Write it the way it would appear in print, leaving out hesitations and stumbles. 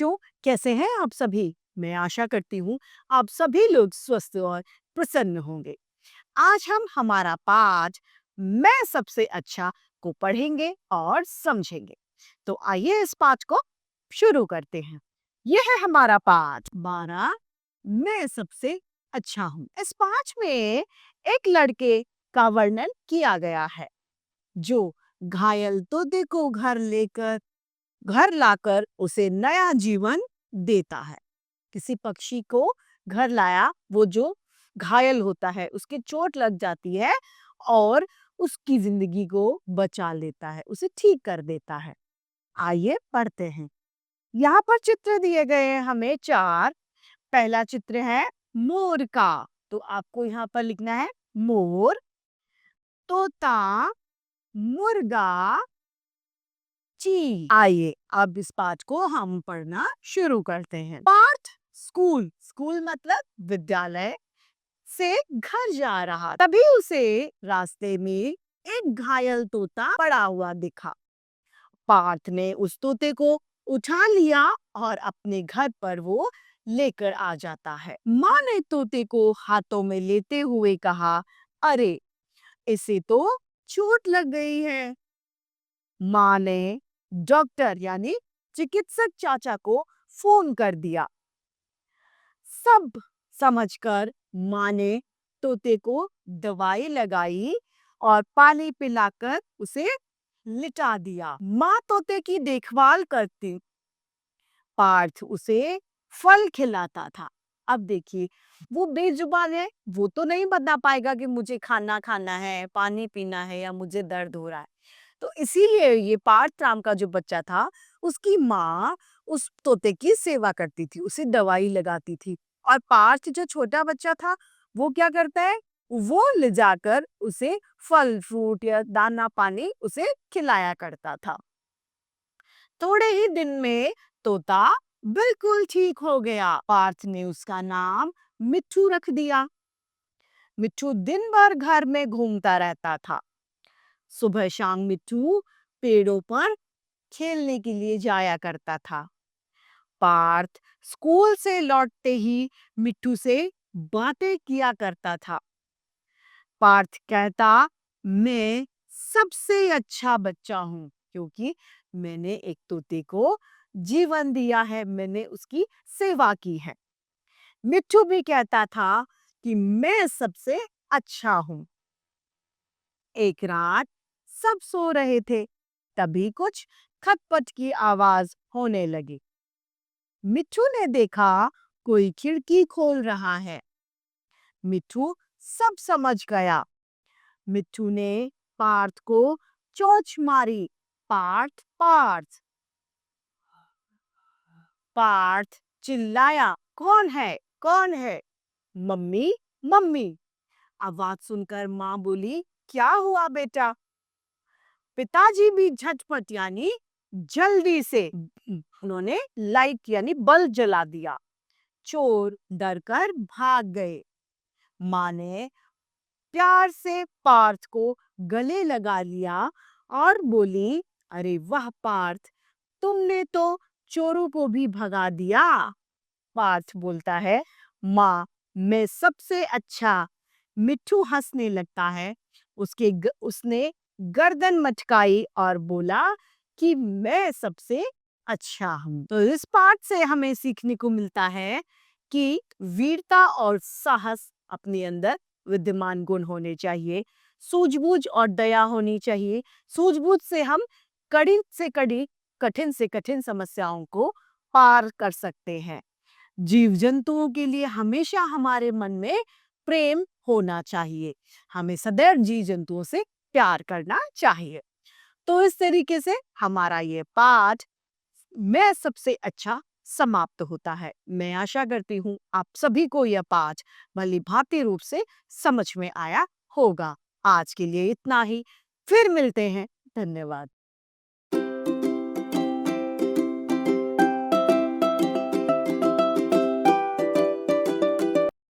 बच्चों, कैसे हैं आप सभी? मैं आशा करती हूँ आप सभी लोग स्वस्थ और प्रसन्न होंगे। आज हम हमारा पाठ मैं सबसे अच्छा को पढ़ेंगे और समझेंगे। तो आइए इस पाठ को शुरू करते हैं। यह है हमारा पाठ 12 मैं सबसे अच्छा हूँ। इस पाठ में एक लड़के का वर्णन किया गया है जो घायल तोते को घर लाकर उसे नया जीवन देता है। किसी पक्षी को घर लाया, वो जो घायल होता है, उसके चोट लग जाती है और उसकी जिंदगी को बचा लेता है, उसे ठीक कर देता है। आइए पढ़ते हैं। यहाँ पर चित्र दिए गए हैं हमें 4। पहला चित्र है मोर का, तो आपको यहाँ पर लिखना है मोर, तोता, मुर्गा, जी। आइए अब इस पाठ को हम पढ़ना शुरू करते हैं। पाठ स्कूल, स्कूल मतलब विद्यालय से घर जा रहा, तभी उसे रास्ते में एक घायल तोता पड़ा हुआ दिखा। पार्थ ने उस तोते को उठा लिया और अपने घर पर वो लेकर आ जाता है। माँ ने तोते को हाथों में लेते हुए कहा, अरे इसे तो चोट लग गई है। माँ ने डॉक्टर यानी चिकित्सक चाचा को फोन कर दिया। सब समझकर माँ ने तोते को दवाई लगाई और पानी पिलाकर उसे लिटा दिया। माँ तोते की देखभाल करती, पार्थ उसे फल खिलाता था। अब देखिए, वो बेजुबान है, वो तो नहीं बता पाएगा कि मुझे खाना खाना है, पानी पीना है या मुझे दर्द हो रहा है। तो इसीलिए ये पार्थ नाम का जो बच्चा था, उसकी माँ उस तोते की सेवा करती थी, उसे दवाई लगाती थी। और पार्थ जो छोटा बच्चा था, वो क्या करता है, वो ले जाकर उसे फल फ्रूट या दाना पानी उसे खिलाया करता था। थोड़े ही दिन में तोता बिल्कुल ठीक हो गया। पार्थ ने उसका नाम मिट्ठू रख दिया। मिट्ठू दिन भर घर में घूमता रहता था। सुबह शाम मिट्ठू पेड़ों पर खेलने के लिए जाया करता था। पार्थ स्कूल से लौटते ही मिट्ठू से बातें किया करता था। पार्थ कहता, मैं सबसे अच्छा बच्चा हूँ क्योंकि मैंने एक तोते को जीवन दिया है, मैंने उसकी सेवा की है। मिट्ठू भी कहता था कि मैं सबसे अच्छा हूँ। एक रात सब सो रहे थे, तभी कुछ खटपट की आवाज होने लगी। मिट्ठू ने देखा कोई खिड़की खोल रहा है। मिट्ठू सब समझ गया। मिट्ठू ने पार्थ को चोंच मारी। पार्थ पार्थ। पार्थ चिल्लाया, कौन है, कौन है? Mummy, mummy. आवाज सुनकर माँ बोली, क्या हुआ बेटा? पिताजी भी झटपट यानी जल्दी से उन्होंने लाइट यानी बल्ब जला दिया। चोर डरकर भाग गए। माँ ने प्यार से पार्थ को गले लगा लिया और बोली, अरे वाह पार्थ, तुमने तो चोरों को भी भगा दिया। पार्थ बोलता है, माँ मैं सबसे अच्छा। मिट्ठू हंसने लगता है। उसने गर्दन मटकाई और बोला कि मैं सबसे अच्छा हूँ। तो इस पाठ से हमें सीखने को मिलता है कि वीरता और साहस अपने अंदर विद्यमान गुण होने चाहिए। सूझबूझ और दया होनी चाहिए। सूझबूझ से हम कठिन से कठिन समस्याओं को पार कर सकते हैं। जीव जंतुओं के लिए हमेशा हमारे मन में प्रेम होना चाहिए। हमें सदैव जीव जंतुओं से प्यार करना चाहिए। तो इस तरीके से हमारा ये पाठ मैं सबसे अच्छा समाप्त होता है। मैं आशा करती हूँ आप सभी को यह पाठ भली भांति रूप से समझ में आया होगा। आज के लिए इतना ही, फिर मिलते हैं। धन्यवाद।